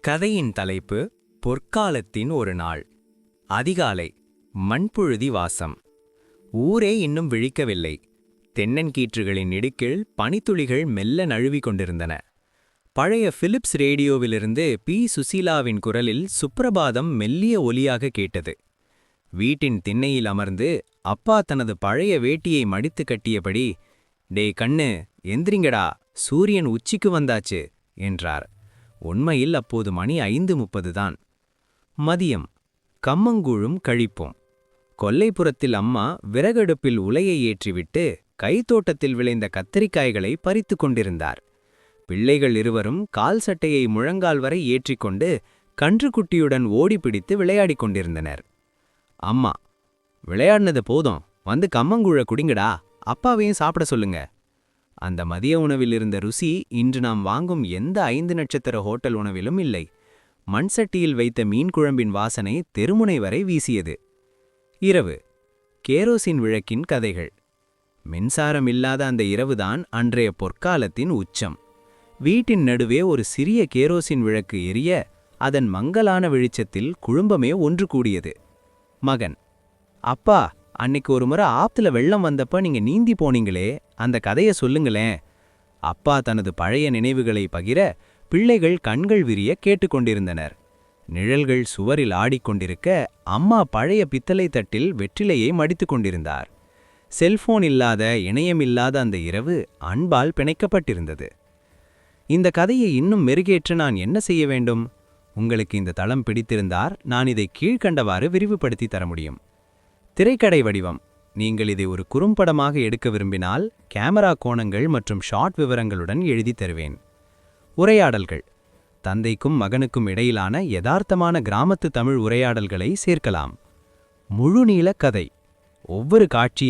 கதையின் தலைப்பு பொற்காலத்தின் ஒரு நாள். அதிகாலை, மண்புழுதி வாசம். ஊரே இன்னும் விழிக்கவில்லை. தென்னங்கீற்றுகளின் இடுக்கில் பனித்துளிகள் மெல்ல நழுவிக் கொண்டிருந்தன. பழைய பிலிப்ஸ் ரேடியோவிலிருந்து பி. சுசீலாவின் குரலில் சுப்பிரபாதம் மெல்லிய ஒலியாக கேட்டது. வீட்டின் திண்ணையில் அமர்ந்து அப்பா தனது பழைய வேட்டியை மடித்து கட்டியபடி, "டே கண்ணு, எந்திரிங்கடா, சூரியன் உச்சிக்கு வந்தாச்சு" என்றார். உண்மையில் அப்போது மணி 5:30 தான். மதியம். கம்மங்கூழும் கழிப்போம். கொல்லைப்புறத்தில் அம்மா விறகடுப்பில் உலையை ஏற்றிவிட்டு கைத்தோட்டத்தில் விளைந்த கத்தரிக்காய்களை பறித்து கொண்டிருந்தார். பிள்ளைகள் இருவரும் கால் சட்டையை முழங்கால் வரை ஏற்றிக்கொண்டு கன்றுக்குட்டியுடன் ஓடிப்பிடித்து விளையாடிக் கொண்டிருந்தனர். அம்மா, "விளையாடினது போதும், வந்து கம்மங்கூழ குடிங்கடா, அப்பாவையும் சாப்பிட சொல்லுங்க." அந்த மதிய உணவில் இருந்த ருசி இன்று நாம் வாங்கும் எந்த 5 நட்சத்திர ஹோட்டல் உணவிலும் இல்லை. மண்சட்டியில் வைத்த மீன் குழம்பின் வாசனை தெருமுனை வரை வீசியது. இரவு. கேரோசின் விளக்கின் கதைகள். மின்சாரம் இல்லாத அந்த இரவுதான் அன்றைய பொற்காலத்தின் உச்சம். வீட்டின் நடுவே ஒரு சிறிய கேரோசின் விளக்கு எரிய அதன் மங்கலான வெளிச்சத்தில் குழும்பமே ஒன்று கூடியது. மகன்: "அப்பா, அன்னைக்கு ஒரு முறை ஆத்துல வெள்ளம் வந்தப்ப நீங்க நீந்தி போனீங்களே, அந்த கதைய சொல்லுங்களேன்." அப்பா தனது பழைய நினைவுகளை பகிர பிள்ளைகள் கண்கள் விரிய கேட்டுக்கொண்டிருந்தனர். நிழல்கள் சுவரில் ஆடிக்கொண்டிருக்க அம்மா பழைய பித்தளை தட்டில் வெற்றிலையை மடித்து கொண்டிருந்தார். செல்போன் இல்லாத, இணையமில்லாத அந்த இரவு அன்பால் பிணைக்கப்பட்டிருந்தது. இந்த கதையை இன்னும் மெருகேற்ற நான் என்ன செய்ய வேண்டும்? உங்களுக்கு இந்த தளம் பிடித்திருந்தார் நான் இதை கீழ்க்கண்டவாறு விரிவுபடுத்தி தர முடியும். திரைக்கடை வடிவம். நீங்கள் இதை ஒரு குறும்படமாக எடுக்க விரும்பினால் கேமரா கோணங்கள் மற்றும் ஷாட் விவரங்களுடன் எழுதி தருவேன். உரையாடல்கள். தந்தைக்கும் மகனுக்கும் இடையிலான யதார்த்தமான கிராமத்து தமிழ் உரையாடல்களை சேர்க்கலாம். முழுநீள கதை. ஒவ்வொரு காட்சி